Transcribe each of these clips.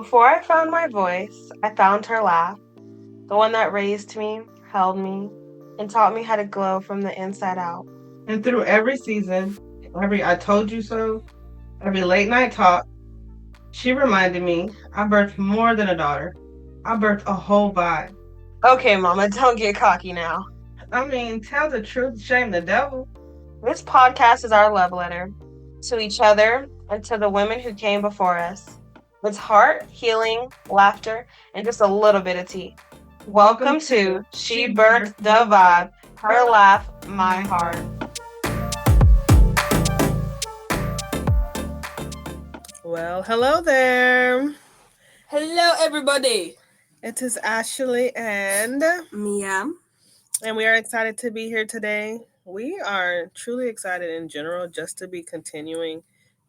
Before I found my voice, I found her laugh, the one that raised me, held me, and taught me how to glow from the inside out. And through every season, every I told you so, every late night talk, she reminded me I birthed more than a daughter. I birthed a whole vibe. Okay, Mama, don't get cocky now. I mean, tell the truth, shame the devil. This podcast is our love letter to each other and to the women who came before us. It's heart, healing, laughter, and just a little bit of tea. Welcome to She Birthed the Vibe. Her laugh, my heart. Well, hello there. Hello, everybody. It is Ashley and Mia. we are excited to be here today. We are truly excited in general just to be continuing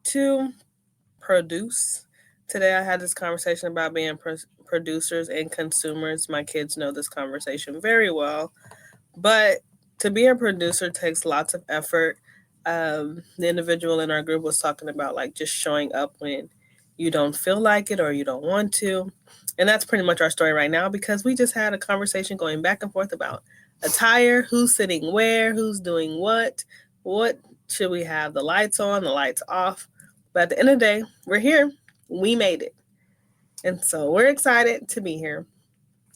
to produce. Today I had this conversation about being producers and consumers. My kids know this conversation very well. But to be a producer takes lots of effort. The individual in our group was talking about like just showing up when you don't feel like it or you don't want to. And that's pretty much our story right now because we just had a conversation going back and forth about attire, who's sitting where, who's doing what should we have, the lights on, the lights off. But at the end of the day, we're here. We made it. And so we're excited to be here.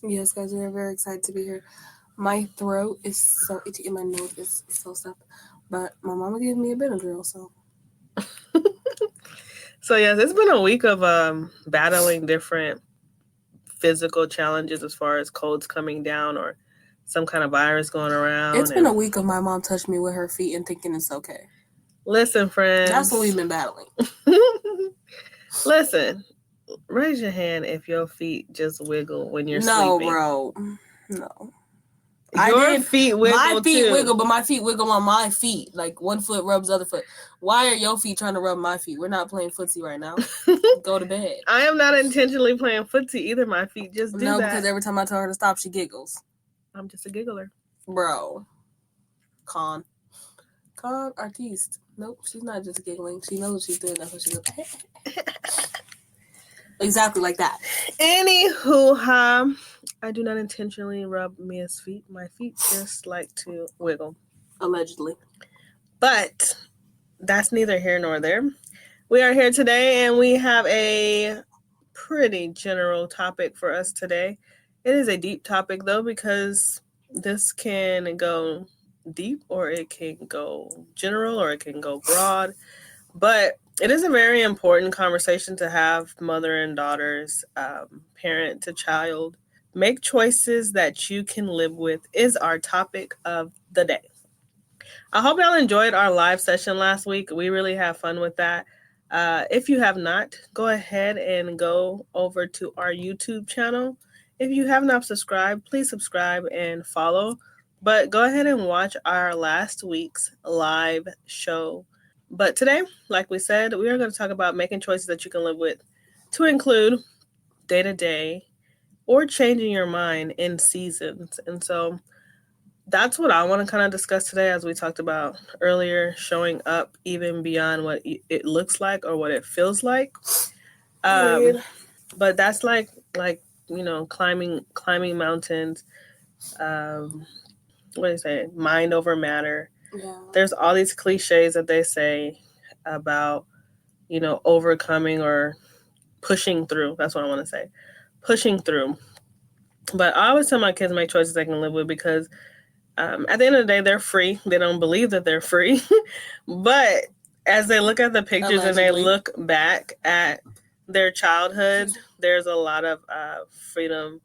Yes, guys, we're very excited to be here. My throat is so itchy and my nose is so stuffed. But my mama gave me a Benadryl, so. So yes, it's been a week of battling different physical challenges as far as colds coming down or some kind of virus going around. It's been a week of my mom touched me with her feet and thinking it's okay. Listen, friends. That's what we've been battling. Listen, raise your hand if your feet just wiggle when you're sleeping. No, bro. No. Your feet wiggle My feet too. wiggle, but my feet wiggle on my feet. Like one foot rubs the other foot. Why are your feet trying to rub my feet? We're not playing footsie right now. Go to bed. I am not intentionally playing footsie either. My feet just do that. No, because every time I tell her to stop, she giggles. I'm just a giggler. Bro. Con artiste. Nope, she's not just giggling. She knows what she's doing. That's what she's doing. Exactly like that. Anywho, I do not intentionally rub Mia's feet. My feet just like to wiggle. Allegedly. But that's neither here nor there. We are here today and we have a pretty general topic for us today. It is a deep topic though because this can go deep or it can go general or it can go broad. But it is a very important conversation to have, mother and daughters, parent to child. Make choices that you can live with is our topic of the day. I hope y'all enjoyed our live session last week. We really had fun with that. If you have not, go ahead and go over to our YouTube channel. If you have not subscribed, please subscribe and follow. But go ahead and watch our last week's live show. But today, like we said, we are going to talk about making choices that you can live with to include day-to-day or changing your mind in seasons. And so that's what I want to kind of discuss today, as we talked about earlier, showing up even beyond what it looks like or what it feels like. But that's like climbing mountains. What do you say? Mind over matter. Yeah. There's all these cliches that they say about, overcoming or pushing through. That's what I want to say. Pushing through. But I always tell my kids make choices they can live with because at the end of the day, they're free. They don't believe that they're free. But as they look at the pictures and they look back at their childhood, there's a lot of freedom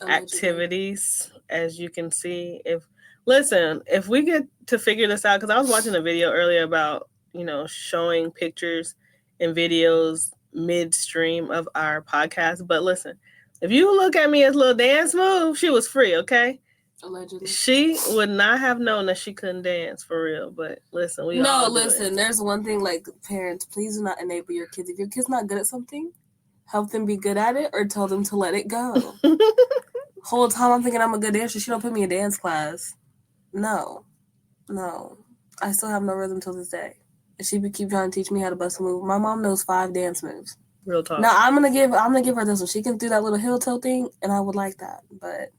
activities, as you can see. If we get to figure this out, because I was watching a video earlier about, showing pictures and videos midstream of our podcast. But listen, if you look at me as little dance move, she was free, okay? Allegedly. She would not have known that she couldn't dance for real. But listen, there's one thing, like, parents, please do not enable your kids. If your kid's not good at something, help them be good at it or tell them to let it go. Whole time I'm thinking I'm a good dancer. She don't put me in dance class. No. I still have no rhythm till this day. And she keep trying to teach me how to bust a move. My mom knows 5 dance moves. Real talk. Now I'm gonna give her this one. She can do that little heel toe thing, and I would like that. But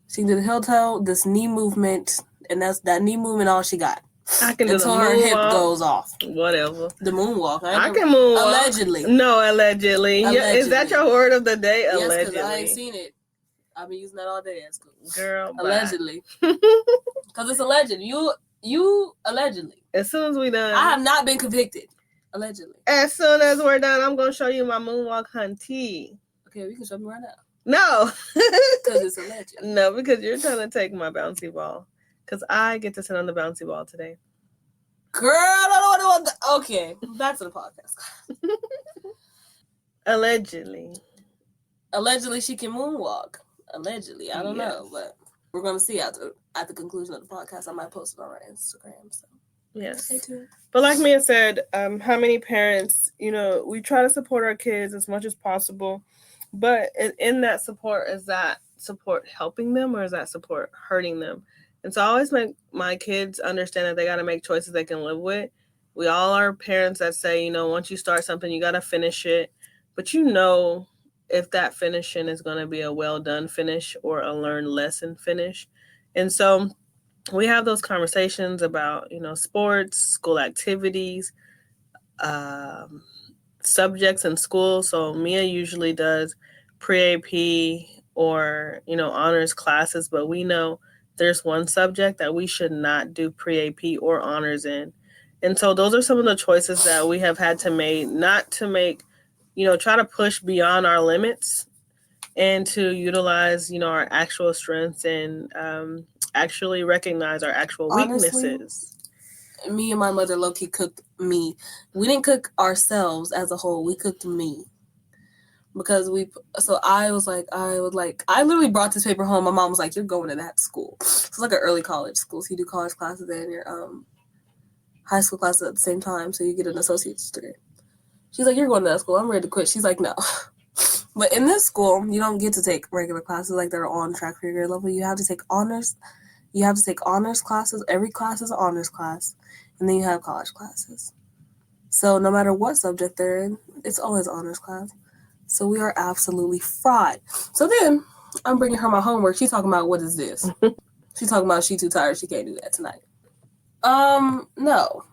she can do the heel toe, this knee movement, and that's that knee movement. All she got. I can do the Until her hip moonwalk. goes off. Whatever. The moonwalk. I can moonwalk. Allegedly. No, allegedly. Yeah, is that your word of the day? Yes, Allegedly. because I ain't seen it. I've been using that all day at school. Girl, allegedly. Because it's alleged. You allegedly. As soon as we done. I have not been convicted. Allegedly. As soon as we're done, I'm going to show you my moonwalk hunty. Okay, we can show me right now. No. Because it's alleged. No, because you're trying to take my bouncy ball. Because I get to sit on the bouncy ball today. Girl, I don't want to. Okay, back to the podcast. Allegedly. Allegedly, she can moonwalk. Allegedly, I don't know, but we're going to see at the conclusion of the podcast. I might post it on our Instagram. So yes. stay tuned. But like Mia said, how many parents, we try to support our kids as much as possible. But in that support, is that support helping them or is that support hurting them? And so I always make my kids understand that they got to make choices they can live with. We all are parents that say, once you start something, you got to finish it. But if that finishing is going to be a well done finish or a learned lesson finish. And so we have those conversations about, sports, school activities, subjects in school. So Mia usually does pre-AP or, honors classes, but we know there's one subject that we should not do pre-AP or honors in. And so those are some of the choices that we have had to make, not to make, try to push beyond our limits and to utilize, our actual strengths and actually recognize our actual weaknesses. Honestly, me and my mother low-key cooked me. We didn't cook ourselves as a whole. We cooked me. Because I literally brought this paper home. My mom was like, you're going to that school. It's like an early college school. So you do college classes and your high school classes at the same time. So you get an associate's degree. She's like, you're going to that school. I'm ready to quit. She's like, no. But in this school, you don't get to take regular classes like they're on track for your grade level. You have to take honors. You have to take honors classes. Every class is an honors class. And then you have college classes. So no matter what subject they're in, it's always honors class. So we are absolutely fried. So then I'm bringing her my homework. She's talking about, what is this? She's talking about she too tired. She can't do that tonight. No.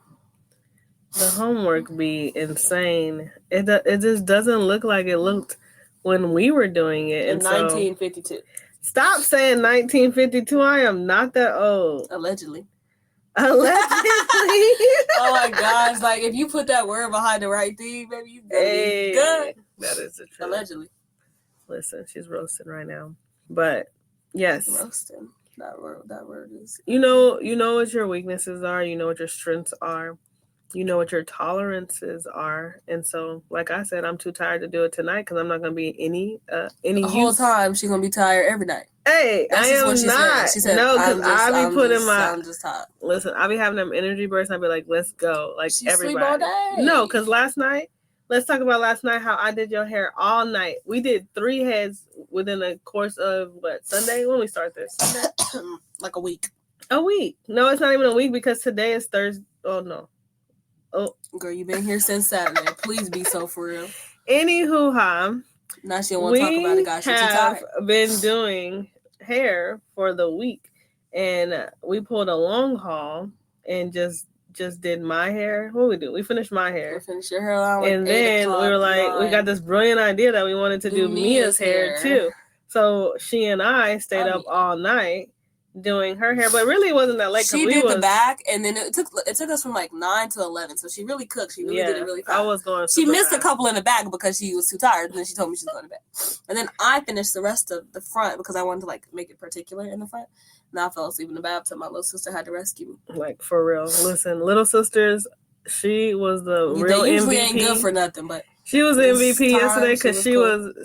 The homework be insane. It just doesn't look like it looked when we were doing it. In 1952. Stop saying 1952. I am not that old. Allegedly. Oh my gosh. Like, if you put that word behind the right thing, baby, you good. That is the truth. Allegedly. Listen, she's roasting right now. But, yes. Roasting. That word is... You know what your weaknesses are. You know what your strengths are. You know what your tolerances are. And so, like I said, I'm too tired to do it tonight because I'm not going to be any the whole time, she's going to be tired every night. Hey, I am not. She said, no, because I be putting I'm just tired. Listen, I be having them energy bursts and I be like, let's go. Like, she everybody. Sleep all day. No, because last night, let's talk about last night, how I did your hair all night. We did 3 heads within the course of, Sunday? When we start this? Sunday? Like a week. A week. No, it's not even a week because today is Thursday. Oh, no. Oh, girl, you've been here since Saturday. Please be so for real. Anywho, now she don't want to talk about it, guys. She's too tired. Been doing hair for the week, and we pulled a long haul and just did my hair. What we do? We finished my hair. We finished your hair around and then we were like, we got this brilliant idea that we wanted to do Mia's hair too. So she and I stayed up all night doing her hair, but really it wasn't that late. She did the back, and then it took us from like 9 to 11. So she really cooked. She really did it really fast. I was going. She missed a couple in the back because she was too tired, and then she told me she was going to bed. And then I finished the rest of the front because I wanted to make it particular in the front. And I fell asleep in the bathtub. My little sister had to rescue me. Like, for real. Listen, little sisters, she was the real MVP. They usually ain't good for nothing, but she was MVP yesterday because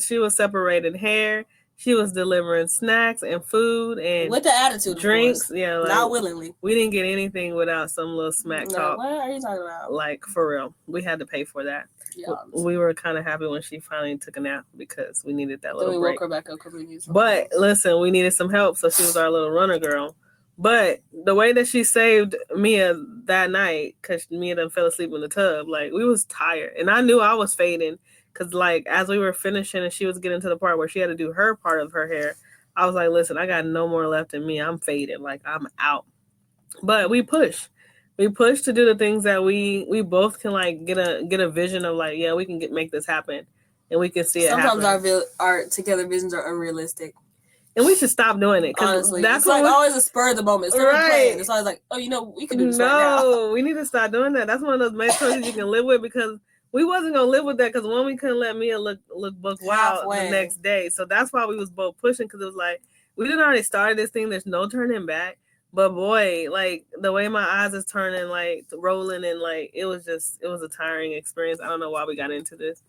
she was separating hair. She was delivering snacks and food and with the attitude, drinks. Yeah, not willingly. We didn't get anything without some little smack talk. What are you talking about? Like, for real, we had to pay for that. Yeah, we were kind of happy when she finally took a nap because we needed that little break. We woke her back up because we needed some help. Listen, we needed some help, so she was our little runner girl. But the way that she saved Mia that night, because Mia done fell asleep in the tub, we was tired, and I knew I was fading. Because, like, as we were finishing and she was getting to the part where she had to do her part of her hair, I was like, listen, I got no more left in me. I'm faded. Like, I'm out. But we push. We push to do the things that we both can, like, get a vision of, like, yeah, we can make this happen. And we can see it happen. Sometimes our together visions are unrealistic. And we should stop doing it. Honestly, that's like always a spur of the moment. It's never planned. It's always like, oh, we can do this right now. No, we need to stop doing that. That's one of those main choices you can live with, because we wasn't gonna live with that, because one, we couldn't let Mia look book wild the next day. So that's why we was both pushing, because it was like we didn't already started this thing. There's no turning back. But boy, like the way my eyes is turning, like rolling, and like it was a tiring experience. I don't know why we got into this.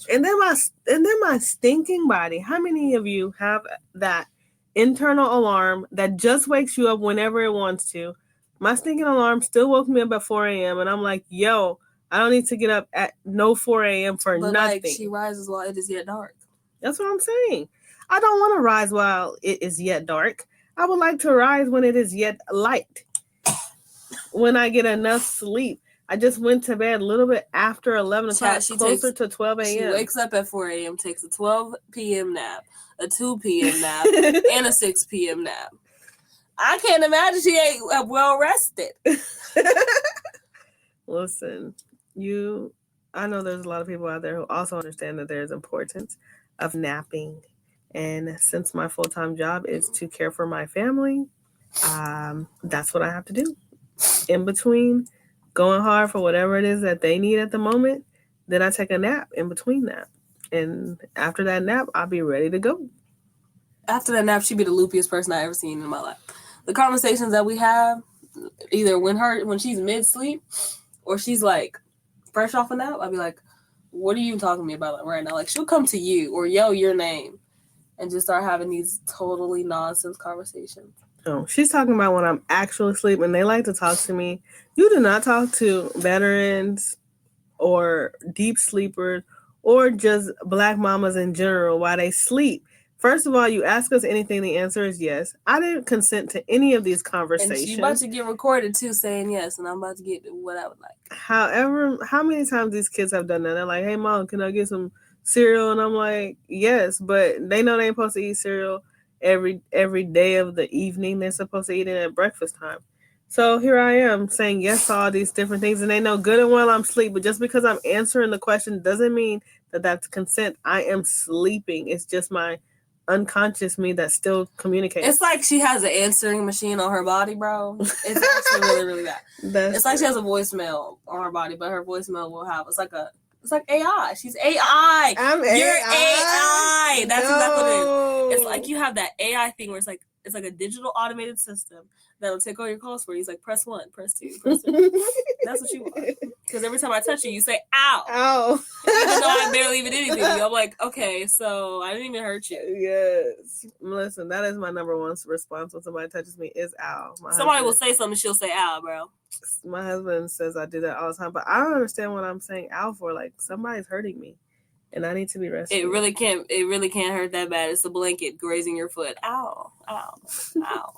And then my stinking body. How many of you have that internal alarm that just wakes you up whenever it wants to? My stinking alarm still woke me up at 4 a.m. and I'm like, yo, I don't need to get up at 4 a.m. for nothing. Like, she rises while it is yet dark. That's what I'm saying. I don't want to rise while it is yet dark. I would like to rise when it is yet light. When I get enough sleep. I just went to bed a little bit after 11 o'clock, closer to 12 a.m. She wakes up at 4 a.m., takes a 12 p.m. nap, a 2 p.m. nap, and a 6 p.m. nap. I can't imagine she ain't well rested. Listen, I know there's a lot of people out there who also understand that there's importance of napping. And since my full-time job is to care for my family, that's what I have to do. In between going hard for whatever it is that they need at the moment, then I take a nap in between that. And after that nap, I'll be ready to go. After that nap, she'd be the loopiest person I ever seen in my life. The conversations that we have, either when she's mid-sleep or she's like fresh off a nap, I'll be like, what are you talking to me about right now? Like, she'll come to you or yell your name and just start having these totally nonsense conversations. Oh, she's talking about when I'm actually asleep, and they like to talk to me. You do not talk to veterans or deep sleepers or just Black mamas in general while they sleep. First of all, you ask us anything, the answer is yes. I didn't consent to any of these conversations. And she's about to get recorded too, saying yes, and I'm about to get what I would like. However, how many times these kids have done that? They're like, hey, Mom, can I get some cereal? And I'm like, yes, but they know they ain't supposed to eat cereal every day of the evening. They're supposed to eat it at breakfast time. So here I am saying yes to all these different things, and they know good and well I'm asleep. But just because I'm answering the question doesn't mean that that's consent. I am sleeping. It's just my unconscious me that still communicates. It's like she has an answering machine on her body, bro. It's actually really, really bad. It's like she has a voicemail on her body, but her voicemail will have it's like AI. She's AI. You're AI. That's exactly what it is. It's like you have that AI thing where it's like a digital automated system that'll take all your calls for you. It's like press 1, press 2, press 3. That's what you want. Because every time I touch you say ow. Ow. Even though I barely even did anything to you. I'm like, okay, so I didn't even hurt you. Yes. Listen, that is my number one response when somebody touches me is ow. Somebody will say something, she'll say ow, bro. My husband says I do that all the time, but I don't understand what I'm saying ow for. Like, somebody's hurting me and I need to be rescued. It really can't hurt that bad. It's a blanket grazing your foot. Ow, ow, ow.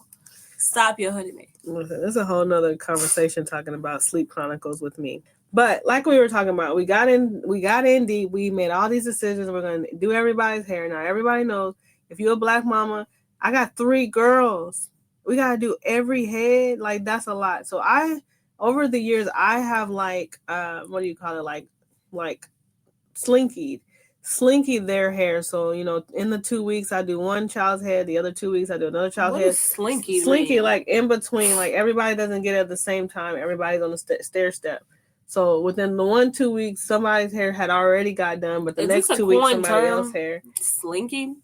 Stop your hurting me. Listen, there's a whole nother conversation talking about sleep chronicles with me. But like we were talking about, we got in deep. We made all these decisions. We're going to do everybody's hair. Now, everybody knows if you're a Black mama, I got 3 girls. We got to do every head. Like, that's a lot. So over the years, I have like, what do you call it? Like slinky their hair. So, in the 2 weeks, I do one child's head. The other 2 weeks, I do another child's head. Slinky, like in between. Like, everybody doesn't get it at the same time. Everybody's on the stair step. So within the 1-2 weeks, somebody's hair had already got done, but the next 2 weeks, somebody else's hair. Slinky?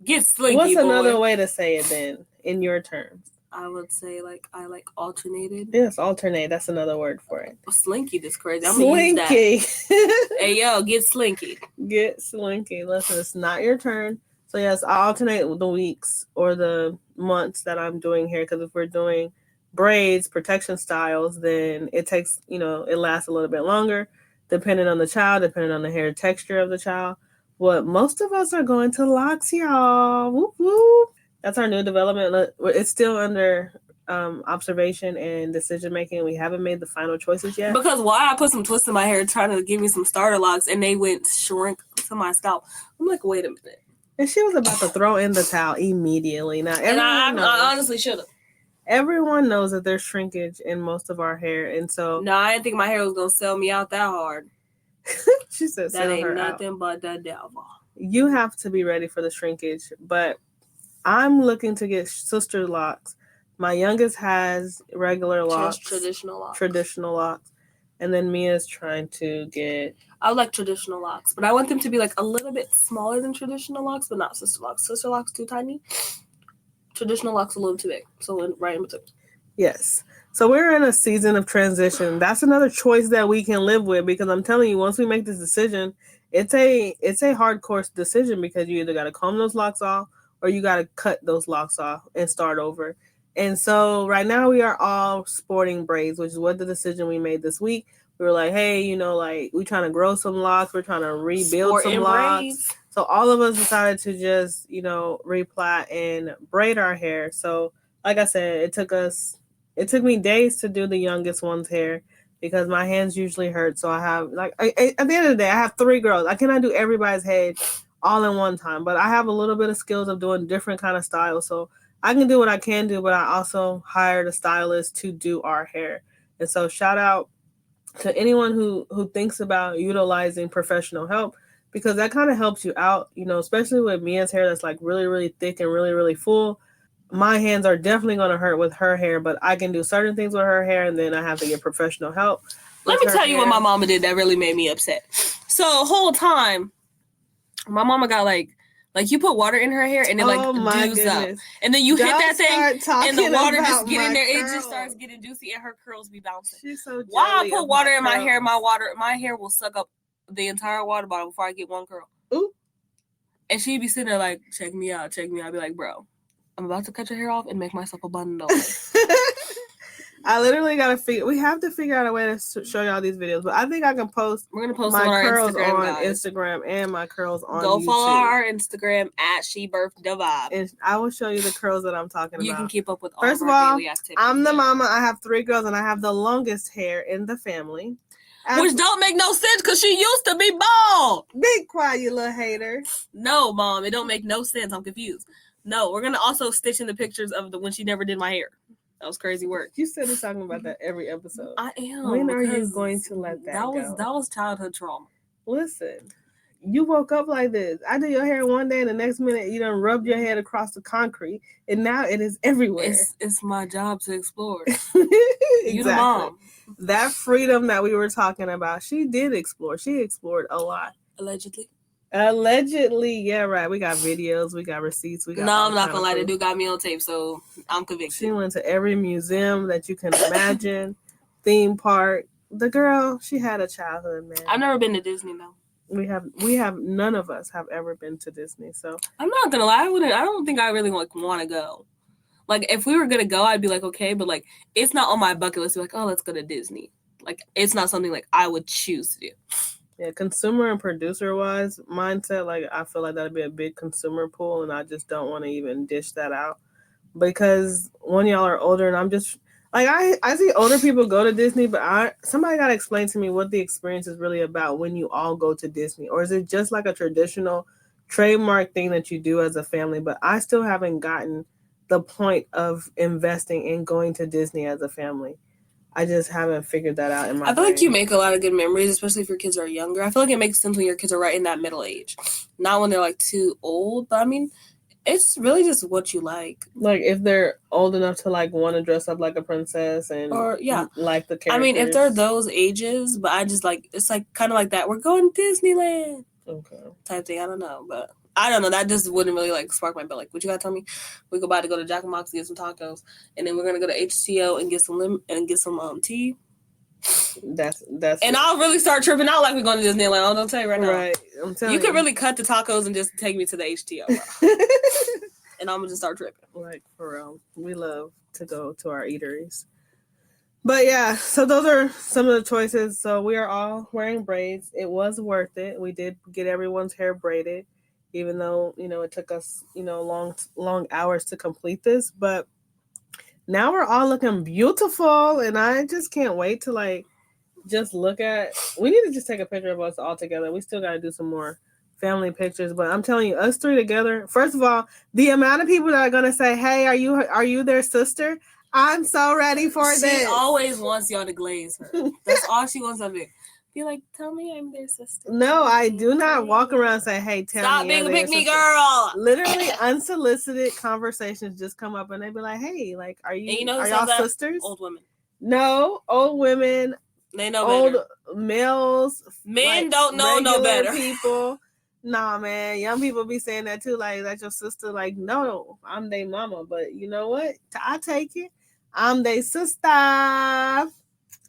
Get slinky, What's boy. another way to say it then, in your terms? I would say I alternated. Yes, alternate. That's another word for it. Slinky, that's crazy. I'm slinky. Gonna use that. Hey, yo, get slinky. Get slinky. Listen, it's not your turn. So yes, I alternate the weeks or the months that I'm doing here, because if we're doing braids, protection styles, then it takes, it lasts a little bit longer, depending on the child, depending on the hair texture of the child. But most of us are going to locks, y'all. Whoop, whoop. That's our new development. It's still under observation and decision making. We haven't made the final choices yet. Because why I put some twists in my hair trying to give me some starter locks and they went shrink to my scalp. I'm like, wait a minute. And she was about to throw in the towel immediately. Now, And I honestly should have. Everyone knows that there's shrinkage in most of our hair, and so No, I didn't think my hair was gonna sell me out that hard. She said, that ain't nothing but the devil. You have to be ready for the shrinkage, but I'm looking to get sister locks. My youngest has regular locks, traditional locks, and then Mia's trying to get. I like traditional locks, but I want them to be like a little bit smaller than traditional locks, but not sister locks. Sister locks too tiny. Traditional locks a little too big, so right in between. Yes. So we're in a season of transition. That's another choice that we can live with, because I'm telling you, once we make this decision, it's a hardcore decision, because you either got to comb those locks off or you got to cut those locks off and start over. And so right now we are all sporting braids, which is what the decision we made this week. We were like, hey, we're trying to grow some locks. We're trying to rebuild some locks. Braids. So all of us decided to just, replait and braid our hair. So like I said, it took me days to do the youngest one's hair, because my hands usually hurt. So I have, at the end of the day, I have 3 girls. I cannot do everybody's head all in one time, but I have a little bit of skills of doing different kind of styles. So I can do what I can do, but I also hired a stylist to do our hair. And so shout out to anyone who thinks about utilizing professional help, because that kind of helps you out, especially with Mia's hair that's like really, really thick and really, really full. My hands are definitely going to hurt with her hair, but I can do certain things with her hair, and then I have to get professional help. Let me tell you what my mama did that really made me upset. So whole time, my mama got like you put water in her hair and it dews up, and then you hit that thing and the water just get in there. It just starts getting juicy and her curls be bouncing. She's so jelly. Why I put water in my hair? My hair will suck up the entire water bottle before I get one curl. Ooh. And she'd be sitting there like, check me out. I'd be like, bro, I'm about to cut your hair off and make myself a bundle. I literally got to we have to figure out a way to show y'all these videos, but I think I can post. We're going to post my curls Instagram, on Instagram and my curls on Go YouTube. follow our Instagram at SheBirthDeVibe. And I will show you the curls that I'm talking about. You can keep up with all First of all, our daily activities. I'm the mama. I have 3 girls, and I have the longest hair in the family. Which don't make no sense, because she used to be bald. Be quiet, you little hater. No, Mom, it don't make no sense. I'm confused. No, we're going to also stitch in the pictures of when she never did my hair. That was crazy work. You said you're talking about that every episode. I am. When are you going to let that go? That was childhood trauma. Listen, you woke up like this. I did your hair one day, and the next minute you done rubbed your head across the concrete, and now it is everywhere. It's my job to explore. Exactly. You the mom. That freedom that we were talking about, she did explore. She explored a lot. Allegedly, yeah, right. We got videos, we got receipts, we got. No, I'm not gonna lie. The dude got me on tape, so I'm convicted. She went to every museum that you can imagine, theme park. The girl, she had a childhood, man. I've never been to Disney though. We have none of us have ever been to Disney, so I'm not gonna lie. I don't think I really want to go. Like, if we were gonna go, I'd be like, okay, but like, it's not on my bucket list. Be like, oh, let's go to Disney. Like, it's not something like I would choose to do. Yeah, consumer and producer wise mindset, like I feel like that'd be a big consumer pool, and I just don't want to even dish that out, because when y'all are older, and I'm just like I see older people go to Disney, but somebody gotta explain to me what the experience is really about when you all go to Disney, or is it just like a traditional trademark thing that you do as a family? But I still haven't gotten the point of investing in going to Disney as a family. I just haven't figured that out in my I feel like you make a lot of good memories, especially if your kids are younger. I feel like it makes sense when your kids are right in that middle age. Not when they're like too old, but I mean, it's really just what you like. Like if they're old enough to like want to dress up like a princess and like the characters. I mean, if they're those ages, but I just like, it's like kind of like that. We're going to Disneyland. Okay. Type thing. I don't know, but I don't know. That just wouldn't really like spark my bell. Like, what you gotta tell me? We're about to go to Jack and Mox to get some tacos, and then we're gonna go to HTO and get some tea. That's. And I'll really start tripping out like we're going to Disneyland. I'll tell you right now. Right, I'm telling you. You could really cut the tacos and just take me to the HTO, and I'm gonna just start tripping. Like for real, we love to go to our eateries. But yeah, so those are some of the choices. So we are all wearing braids. It was worth it. We did get everyone's hair braided, even though, it took us, long hours to complete this. But now we're all looking beautiful, and I just can't wait to just look at. We need to just take a picture of us all together. We still got to do some more family pictures. But I'm telling you, us three together. First of all, the amount of people that are gonna say, "Hey, are you their sister?" I'm so ready for She this. always wants y'all to glaze her. That's all she wants to do. Be like, tell me I'm their sister. No, I do not walk around and say, "Hey, tell Stop me being you're a their pick me sister." girl. Literally unsolicited conversations just come up and they be like, "Hey, like, are And you know who are says y'all that? sisters?" Old women. No, old women, They know old better. males, Men like, don't know no regular better. people. Nah, man, young people be saying that too. Like, that's your sister. Like, no, I'm their mama. But you know what? I take it. I'm their sister.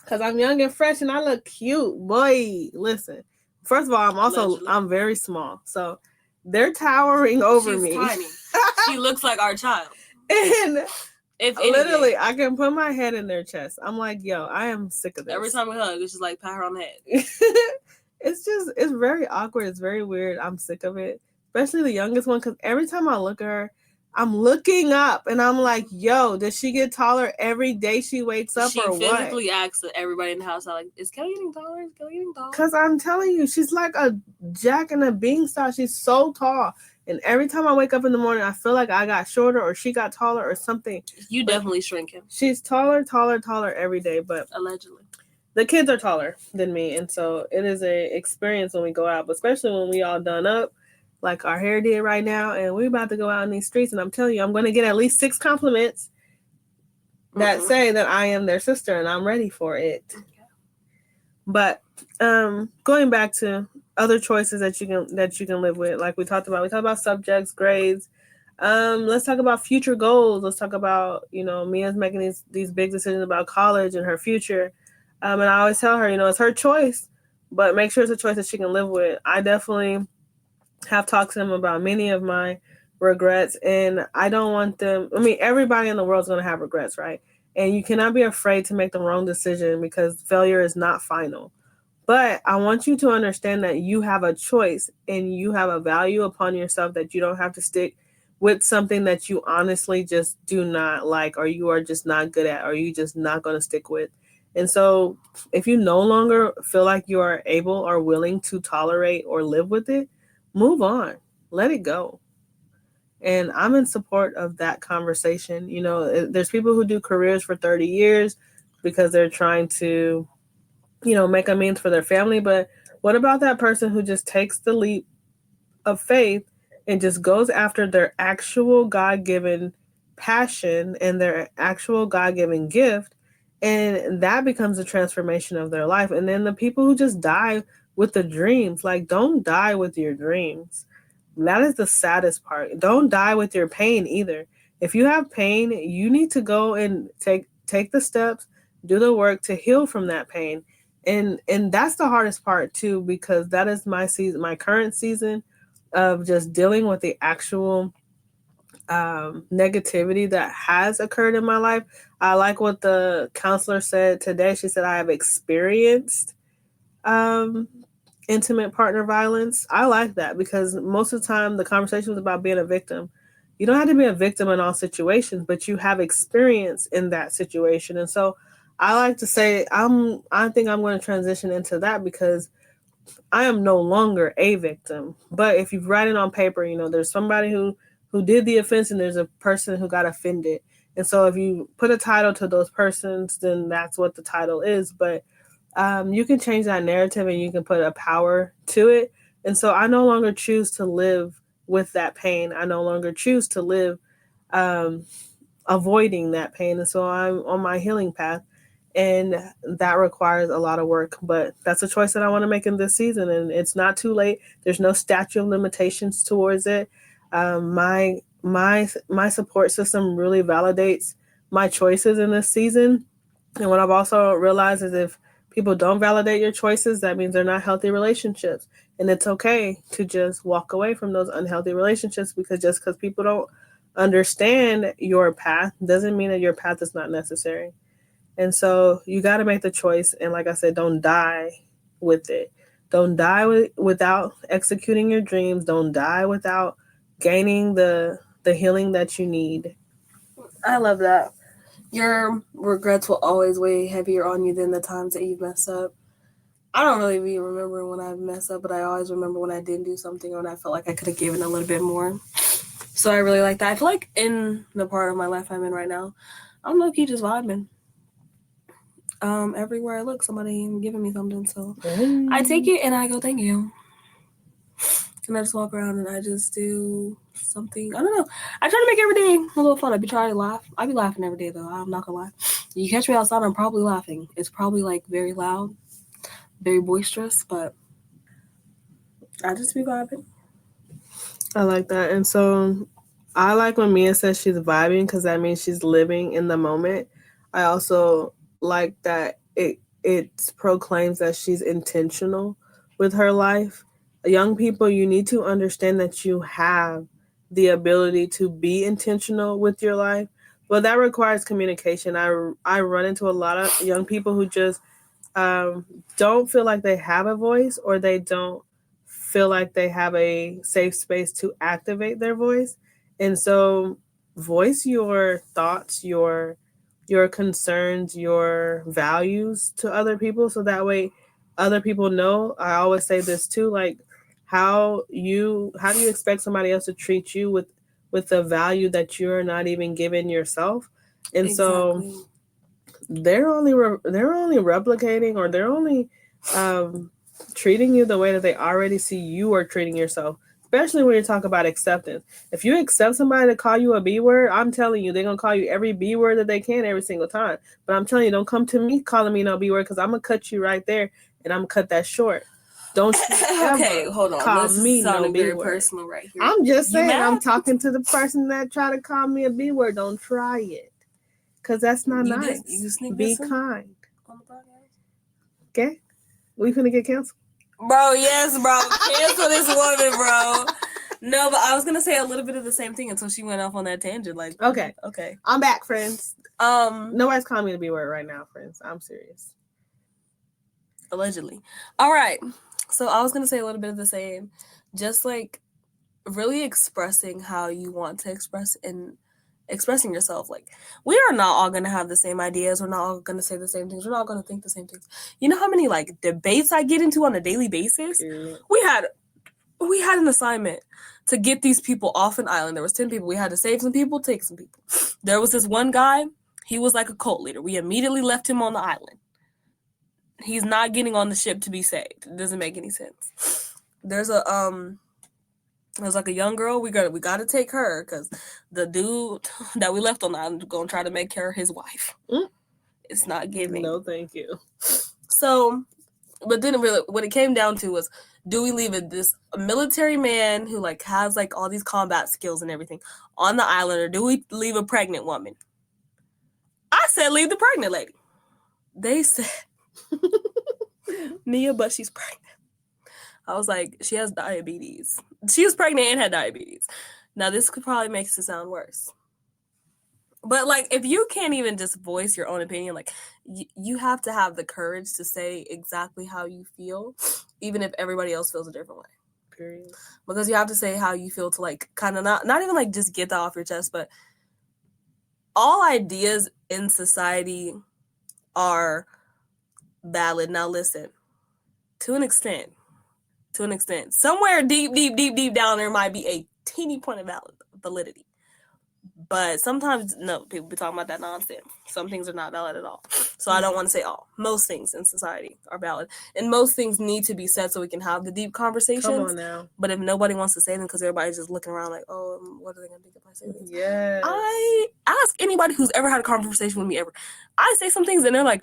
Cause I'm young and fresh and I look cute. Boy, listen. First of all, Allegedly. I'm very small. So they're towering over She's me. tiny. She looks like our child. And If literally, anything, I can put my head in their chest. I'm like, yo, I am sick of this. every time we hug, it's just like pat her on the head. It's very awkward. It's very weird. I'm sick of it. Especially the youngest one, because every time I look at her, I'm looking up and I'm like, yo, does she get taller every day she wakes up She or what? physically asks everybody in the house, like, is Kelly getting taller? Is Kelly getting taller? Because I'm telling you, she's like a jack and a beanstalk. She's so tall. And every time I wake up in the morning, I feel like I got shorter or she got taller or something. You But definitely shrink him. she's taller every day. But allegedly, the kids are taller than me. And so it is a experience when we go out, but especially when we all done up, like our hair did right now. And we're about to go out in these streets. And I'm telling you, I'm going to get at least 6 compliments that say that I am their sister and I'm ready for it. Okay. But going back to other choices that you can live with, like we talked about subjects, grades. Let's talk about future goals. Let's talk about, Mia's making these big decisions about college and her future. And I always tell her, it's her choice, but make sure it's a choice that she can live with. I definitely have talked to them about many of my regrets, and I don't want them. I mean, everybody in the world is going to have regrets, right? And you cannot be afraid to make the wrong decision because failure is not final. But I want you to understand that you have a choice and you have a value upon yourself that you don't have to stick with something that you honestly just do not like or you are just not good at or you just not going to stick with. And so if you no longer feel like you are able or willing to tolerate or live with it, move on. Let it go. And I'm in support of that conversation. There's people who do careers for 30 years because they're trying to make a means for their family. But what about that person who just takes the leap of faith and just goes after their actual God-given passion and their actual God-given gift, and that becomes a transformation of their life? And then the people who just die with the dreams, like, don't die with your dreams. That is the saddest part. Don't die with your pain either. If you have pain, you need to go and take the steps, do the work to heal from that pain. And that's the hardest part too, because that is my season, my current season of just dealing with the actual negativity that has occurred in my life. I like what the counselor said today. She said, I have experienced intimate partner violence. I like that because most of the time the conversation was about being a victim. You don't have to be a victim in all situations, but you have experience in that situation. And so I like to say I think I'm going to transition into that because I am no longer a victim. But if you write it on paper, there's somebody who did the offense and there's a person who got offended. And so if you put a title to those persons, then that's what the title is. But you can change that narrative and you can put a power to it. And so I no longer choose to live with that pain. I no longer choose to live avoiding that pain. And so I'm on my healing path. And that requires a lot of work. But that's a choice that I want to make in this season. And it's not too late. There's no statute of limitations towards it. My support system really validates my choices in this season. And what I've also realized is if people don't validate your choices, that means they're not healthy relationships. And it's okay to just walk away from those unhealthy relationships because just because people don't understand your path doesn't mean that your path is not necessary. And so you got to make the choice. And like I said, don't die with it. Don't die without executing your dreams. Don't die without gaining the healing that you need. I love that. Your regrets will always weigh heavier on you than the times that you've messed up. I don't really be remembering when I mess up, but I always remember when I didn't do something or when I felt like I could have given a little bit more. So I really like that. I feel like in the part of my life I'm in right now, I'm low-key just vibing. Everywhere I look, somebody giving me something. So I take it and I go, thank you. And I just walk around and I just do something. I don't know. I try to make every day a little fun. I be trying to laugh. I be laughing every day though. I'm not gonna lie. You catch me outside, I'm probably laughing. It's probably like very loud, very boisterous, but I just be vibing. I like that. And so I like when Mia says she's vibing because that means she's living in the moment. I also like that it proclaims that she's intentional with her life. Young people, you need to understand that you have the ability to be intentional with your life, but that requires communication. I run into a lot of young people who just don't feel like they have a voice, or they don't feel like they have a safe space to activate their voice. And so voice your thoughts, your concerns, your values to other people, so that way other people know. I always say this too, like how do you expect somebody else to treat you with the value that you're not even giving yourself? And Exactly. so they're only replicating, or they're only treating you the way that they already see you are treating yourself. Especially when you talk about acceptance. If you accept somebody to call you a B word, I'm telling you, they're gonna call you every B word that they can every single time. But I'm telling you, don't come to me calling me no B word, because I'm gonna cut you right there, and I'm gonna cut that short. Don't you ever Okay, hold on. call This me is no sounding B very word. personal right here. I'm just You saying, mad? I'm talking to the person that try to call me a B word. Don't try it, because that's not You nice. you sneak Be dissing kind. on the podcast? Okay? We finna get canceled. Bro, yes, bro. Cancel this woman, bro. No, but I was gonna say a little bit of the same thing until she went off on that tangent. Like, Okay. okay. I'm back, friends. Nobody's calling me the B word right now, friends. I'm serious. Allegedly. All right. So I was gonna say a little bit of the same. Just like really expressing how you want to express and expressing yourself. Like, we are not all gonna have the same ideas. We're not all gonna say the same things. We're not gonna think the same things. You know how many like debates I get into on a daily basis? Period. We had an assignment to get these people off an island. There was 10 people. We had to save some people, take some people. There was this one guy. He was like a cult leader. We immediately left him on the island. He's not getting on the ship to be saved. It doesn't make any sense. There's like a young girl. We got to take her because the dude that we left on the island is gonna try to make her his wife. It's not giving. No, thank you. So, but then really, what it came down to was, do we leave a military man who like has like all these combat skills and everything on the island, or do we leave a pregnant woman? I said leave the pregnant lady. They said Mia, but she's pregnant. I was like, she has diabetes. She was pregnant and had diabetes. Now this could probably make it sound worse. But like, if you can't even just voice your own opinion, like you have to have the courage to say exactly how you feel, even if everybody else feels a different way. Period. Because you have to say how you feel to like kind of not even like just get that off your chest, but all ideas in society are valid. Now listen, to an extent, somewhere deep down there might be a teeny point of validity. But sometimes, no, people be talking about that nonsense. Some things are not valid at all. So I don't want to say all. Most things in society are valid. And most things need to be said so we can have the deep conversations. Come on now. But if nobody wants to say them because everybody's just looking around like, oh, what are they going to think if I say this? Yes. I ask anybody who's ever had a conversation with me ever. I say some things and they're like,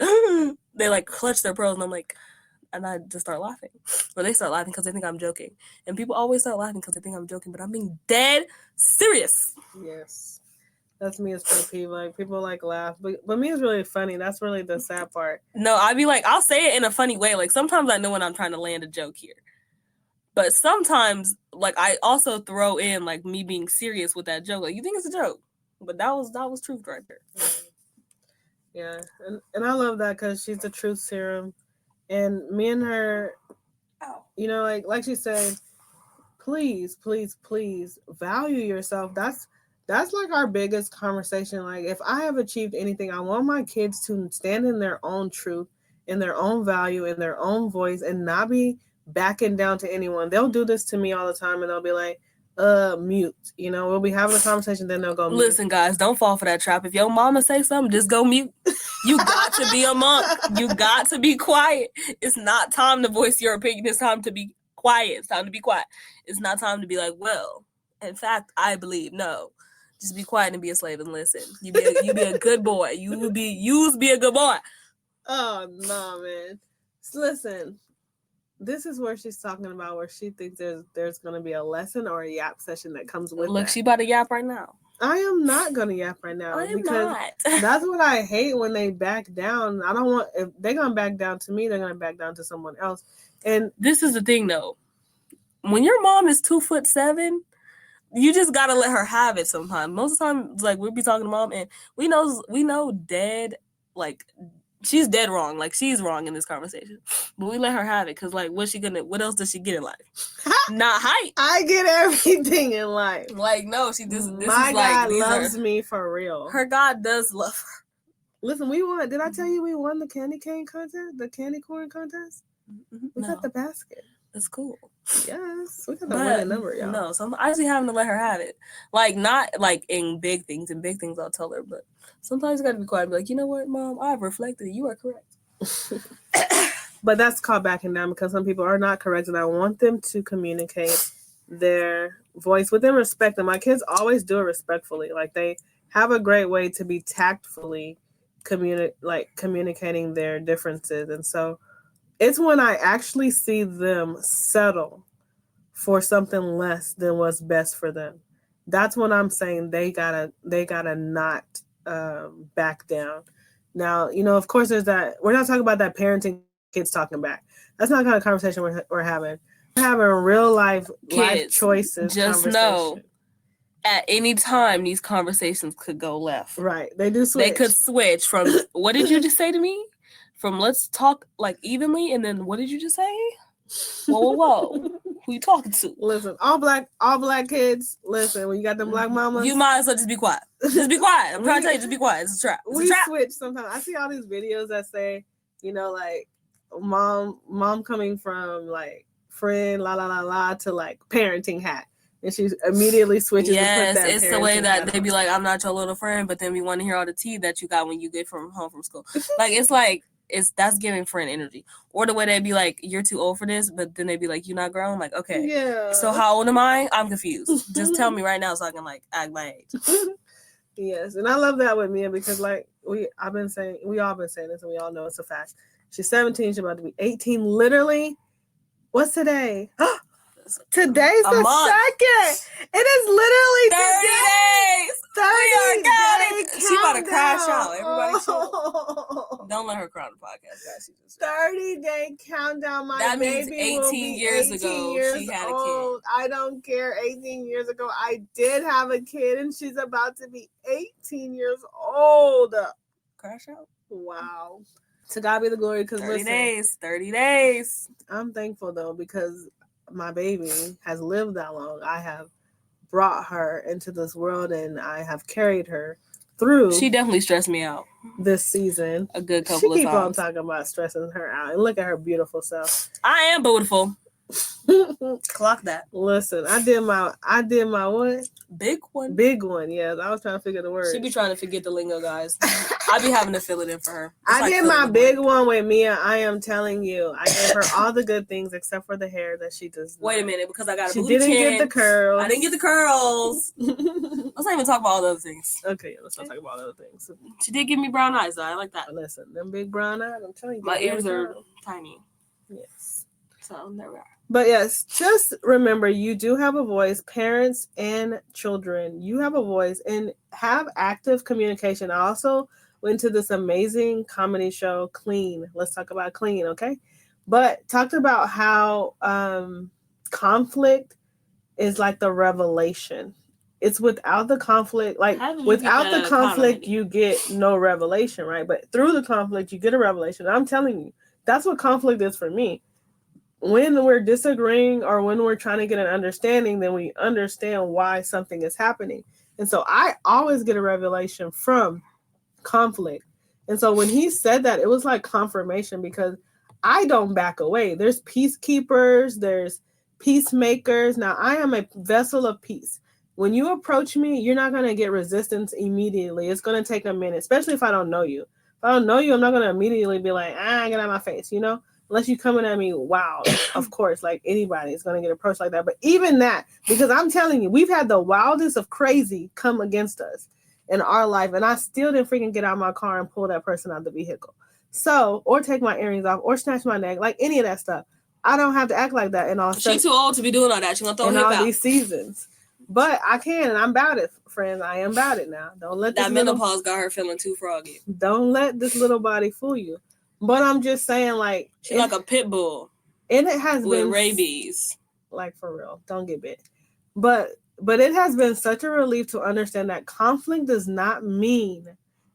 they like clutch their pearls and I'm like, and I just start laughing. Or they start laughing because they think I'm joking. And people always start laughing because they think I'm joking, but I'm being dead serious. Yes. That's me as pet peeve. Like, people like laugh. But me is really funny. That's really the sad part. No, I'd be like, I'll say it in a funny way. Like, sometimes I know when I'm trying to land a joke here. But sometimes, like, I also throw in, like, me being serious with that joke. Like, you think it's a joke. But that was truth right there. Yeah. And I love that because she's the truth serum. And me and her, you know, like she said, please value yourself. That's like our biggest conversation. Like, if I have achieved anything, I want my kids to stand in their own truth in their own value, in their own voice, and not be backing down to anyone. They'll do this to me all the time, and they'll be like, mute. You know, we'll be having a conversation, then they'll go mute. Listen, guys, don't fall for that trap. If your mama say something, just go mute. You got to be a monk. You got to be quiet. It's not time to voice your opinion. It's time to be quiet. It's time to be quiet. It's not time to be like, well, in fact, I believe. No. Just be quiet and be a slave and listen. You be a good boy. You be a good boy. Oh no, man. Listen, this is where she's talking about where she thinks there's going to be a lesson or a yap session that comes with Look, that. she about to yap right now. I am not going to yap right now I am because not. that's what I hate when they back down. I don't want, if they're going to back down to me, they're going to back down to someone else. And this is the thing though. When your mom is 2'7", you just gotta let her have it sometimes. Most of the time, like, we'll be talking to mom and we know dead, like, she's dead wrong. Like, she's wrong in this conversation. But we let her have it because, like, what else does she get in life? Not height. I get everything in life. Like, no, this My is God like, loves me for real. Her God does love her. Listen, did I tell you we won the candy cane contest? The candy corn contest? We got the basket. That's cool. Yes, we got the winning number, y'all. No, so I'm actually having to let her have it. Like, not like in big things. In big things, I'll tell her. But sometimes you got to be quiet and be like, you know what, Mom? I've reflected. You are correct. But that's called backing down because some people are not correct, and I want them to communicate their voice with them respect. And my kids always do it respectfully. Like, they have a great way to be tactfully communicating their differences. And so it's when I actually see them settle for something less than what's best for them. That's when I'm saying they gotta not back down. Now, you know, of course, there's that. We're not talking about that parenting kids talking back. That's not the kind of conversation we're having. We're having real life choices. Just know, at any time, these conversations could go left. Right. They do switch. They could switch from, what did you just say to me? From let's talk like evenly, and then what did you just say? Whoa. Who you talking to? Listen, all black kids, listen, when you got them black mamas, you might as well just be quiet. Just be quiet. I'm trying to tell you, just be quiet. It's a trap. We switch sometimes. I see all these videos that say, you know, like mom coming from like friend to like parenting hat. And she immediately switches. Yes, and put that it's the way that they be like, I'm not your little friend, but then we want to hear all the tea that you got when you get home from school. That's giving friend energy. Or the way they be like, you're too old for this, but then they be like, you're not grown. Like, okay, yeah. So how old am I? I'm confused. Just tell me right now so I can like act my age. Yes, and I love that with Mia because like we all been saying this, and we all know it's a fact. She's 17. She's about to be 18. Literally, what's today? Today's the second. It is literally 30 days. She about to crash out. Everybody chill. Don't let her cry on the podcast, guys. 30-day countdown. That means 18 years ago she had a kid. I don't care. 18 years ago, I did have a kid, and she's about to be 18 years old. Crash out. Wow. To God be the glory. 30 days. I'm thankful though because my baby has lived that long. I have brought her into this world and I have carried her through. She definitely stressed me out this season. A good couple of times. She keep on talking about stressing her out. And look at her beautiful self. I am beautiful. Clock that. Listen, I did my what? Big one. Yes, I was trying to figure the word. She be trying to forget the lingo, guys. I be having to fill it in for her. I did my big one with Mia. I am telling you, I gave her all the good things except for the hair that she does. Wait a minute, because I got a booty chin. She didn't get the curls. I didn't get the curls. Let's not even talk about all the other things. Okay, let's not talk about other things. She did give me brown eyes, though. I like that. Listen, them big brown eyes. I'm telling you, my ears are tiny. Yes. So there we are. But yes, just remember you do have a voice, parents and children. You have a voice and have active communication. I also went to this amazing comedy show, Clean. Let's talk about Clean, okay? But talked about how conflict is like the revelation. It's without the conflict, like without the conflict, you get no revelation, right? But through the conflict, you get a revelation. I'm telling you, that's what conflict is for me. When we're disagreeing or when we're trying to get an understanding, then we understand why something is happening. And so I always get a revelation from conflict. And so when he said that, it was like confirmation because I don't back away. There's peacekeepers, there's peacemakers. Now, I am a vessel of peace. When you approach me, you're not going to get resistance immediately. It's going to take a minute, especially if I don't know you. If I don't know you, I'm not going to immediately be like, get out of my face, you know? Unless you coming at me, wow, of course, like anybody is going to get approached like that. But even that, because I'm telling you, we've had the wildest of crazy come against us in our life, and I still didn't freaking get out of my car and pull that person out of the vehicle. So, or take my earrings off, or snatch my neck, like any of that stuff. I don't have to act like that in all. She's too old to be doing all that. She's gonna throw in hip all out. These seasons. But I can, and I'm about it, friends. I am about it now. Don't let that menopause got her feeling too froggy. Don't let this little body fool you. But I'm just saying, like, she's like a pit bull, and it has with been rabies. Like, for real, don't get bit. But it has been such a relief to understand that conflict does not mean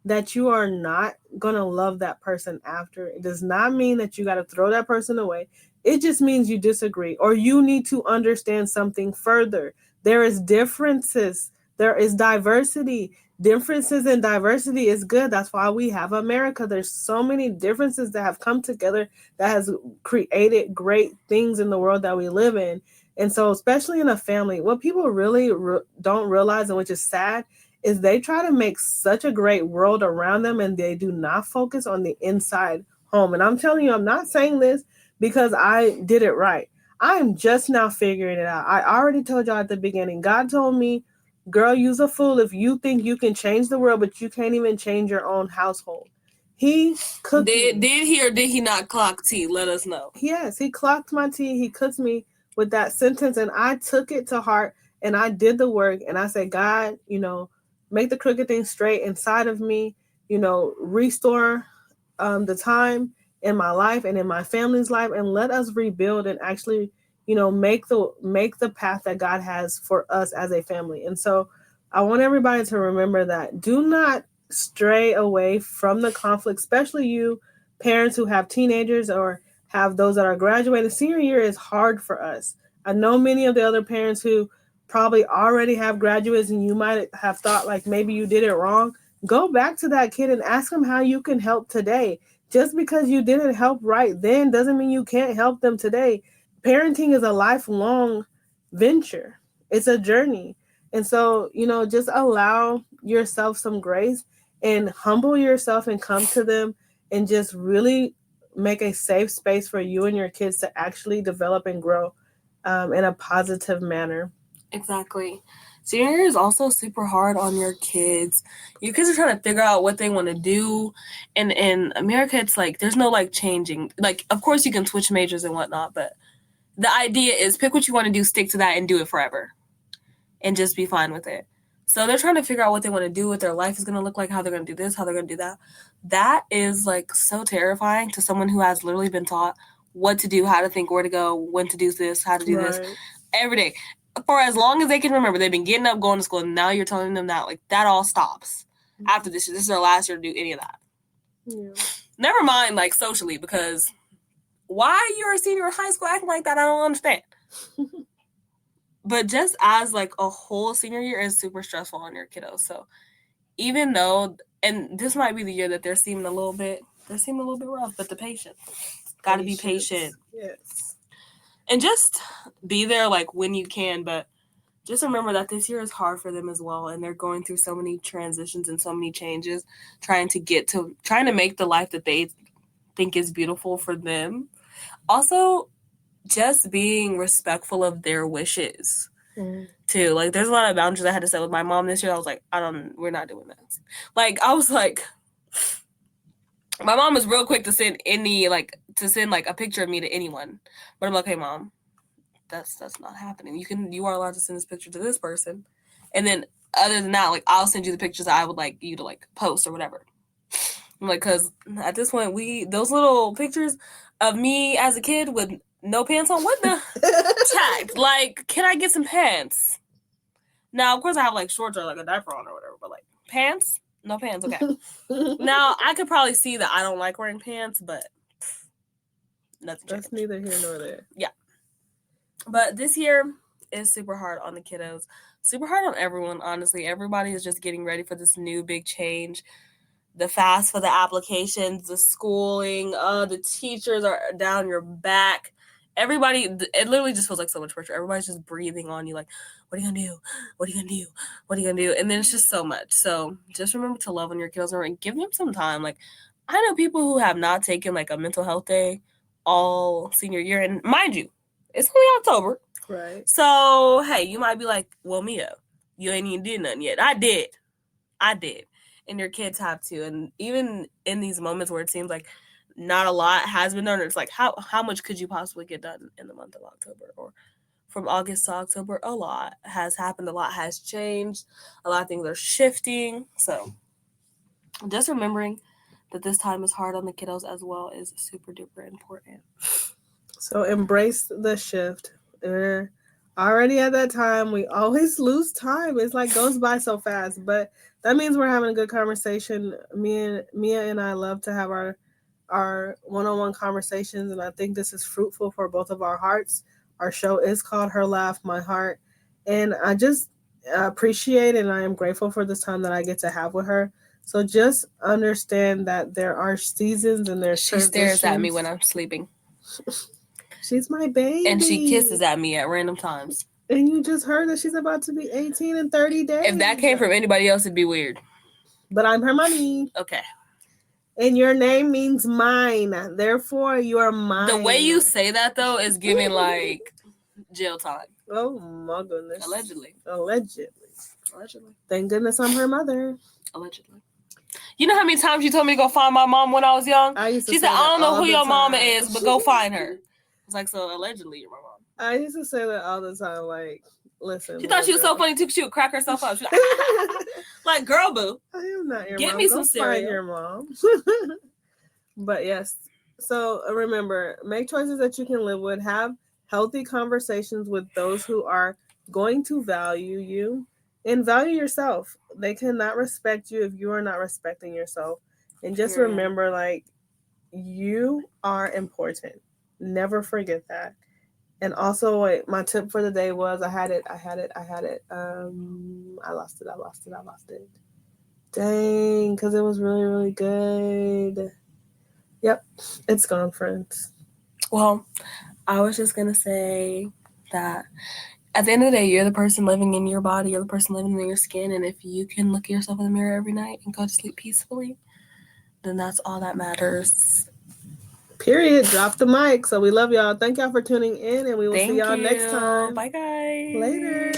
that you are not gonna love that person after. It does not mean that you got to throw that person away. It just means you disagree or you need to understand something further. There is differences. There is diversity. Differences and diversity is good. That's why we have America. There's so many differences that have come together that has created great things in the world that we live in. And so, especially in a family, what people really don't realize, and which is sad, is they try to make such a great world around them and they do not focus on the inside home. And I'm telling you, I'm not saying this because I did it right. I'm just now figuring it out. I already told y'all at the beginning, God told me, girl, you's a fool if you think you can change the world, but you can't even change your own household. He cooked did he or did he not clock tea? Let us know. Yes, he clocked my tea. He cooked me with that sentence, and I took it to heart, and I did the work, and I said, God, make the crooked thing straight inside of me, restore the time in my life and in my family's life, and let us rebuild and actually, make the path that God has for us as a family. And so I want everybody to remember that. Do not stray away from the conflict, especially you parents who have teenagers or have those that are graduating. Senior year is hard for us. I know many of the other parents who probably already have graduates and you might have thought like maybe you did it wrong. Go back to that kid and ask them how you can help today. Just because you didn't help right then doesn't mean you can't help them today. Parenting is a lifelong venture. It's a journey. And so, just allow yourself some grace and humble yourself and come to them and just really make a safe space for you and your kids to actually develop and grow in a positive manner. Exactly. Senior year is also super hard on your kids. Your kids are trying to figure out what they want to do. And in America, it's like there's no like changing. Like, of course, you can switch majors and whatnot, but the idea is pick what you want to do, stick to that, and do it forever. And just be fine with it. So they're trying to figure out what they want to do, what their life is going to look like, how they're going to do this, how they're going to do that. That is like so terrifying to someone who has literally been taught what to do, how to think, where to go, when to do this, how to do this every day. For as long as they can remember, they've been getting up, going to school, and now you're telling them that like that all stops after this. This is their last year to do any of that. Yeah. Never mind like socially, because why you're a senior in high school acting like that, I don't understand. But just as like a whole senior year is super stressful on your kiddos. So even though, and this might be the year that they're seeming a little bit rough, but the patience. Got to be patient. Yes. And just be there like when you can, but just remember that this year is hard for them as well, and they're going through so many transitions and so many changes, trying to make the life that they think is beautiful for them. Also, just being respectful of their wishes too. Like, there's a lot of boundaries I had to set with my mom this year. I was like, we're not doing this. Like, I was like, my mom was real quick to send a picture of me to anyone, but I'm like, hey mom, that's not happening. You are allowed to send this picture to this person, and then other than that, like, I'll send you the pictures that I would like you to like post or whatever. I'm like, because at this point, those little pictures of me as a kid with no pants on, what the check? Like, can I get some pants? Now, of course, I have like shorts or like a diaper on or whatever, but like pants, no pants. Okay. Now I could probably see that I don't like wearing pants, but that's neither here nor there. Yeah. But this year is super hard on the kiddos, super hard on everyone. Honestly, everybody is just getting ready for this new big change. the fast for the applications, the schooling, the teachers are down your back. Everybody, it literally just feels like so much pressure. Everybody's just breathing on you like, what are you going to do? What are you going to do? What are you going to do? And then it's just so much. So just remember to love on your kiddos and give them some time. Like, I know people who have not taken like a mental health day all senior year. And mind you, it's only October. Right. So, hey, you might be like, well, Mia, you ain't even did nothing yet. I did. And your kids have to. And even in these moments where it seems like not a lot has been done, it's like, how much could you possibly get done in the month of October? Or from August to October, a lot has happened. A lot has changed. A lot of things are shifting. So just remembering that this time is hard on the kiddos as well is super duper important. So embrace the shift. We're already at that time. We always lose time. It's like goes by so fast. But that means we're having a good conversation. Mia and I love to have our one-on-one conversations, and I think this is fruitful for both of our hearts. Our show is called Her Laugh, My Heart. And I just appreciate and I am grateful for this time that I get to have with her. So just understand that there are seasons and there's She stares at me when I'm sleeping. She's my baby. And she kisses at me at random times. And you just heard that she's about to be 18 in 30 days. If that came from anybody else, it'd be weird. But I'm her mommy. Okay. And your name means mine. Therefore, you're mine. The way you say that, though, is giving, like, jail time. Oh, my goodness. Allegedly. Thank goodness I'm her mother. Allegedly. You know how many times you told me to go find my mom when I was young? She said, I don't know who your mama is, but go find her. It's like, so allegedly you're my mom. I used to say that all the time, like, listen. She thought she was so funny, too. She would crack herself up. She like, girl, boo. I am not your mom. Get me some cereal. Find your mom. But yes. So remember, make choices that you can live with. Have healthy conversations with those who are going to value you. And value yourself. They cannot respect you if you are not respecting yourself. And just remember, like, you are important. Never forget that. And also, my tip for the day was I had it. I lost it. Dang, because it was really, really good. Yep, it's gone, friends. Well, I was just going to say that at the end of the day, you're the person living in your body. You're the person living in your skin. And if you can look at yourself in the mirror every night and go to sleep peacefully, then that's all that matters. Period. Drop the mic. So we love y'all. Thank y'all for tuning in, and we will see y'all next time. Bye, guys. Later.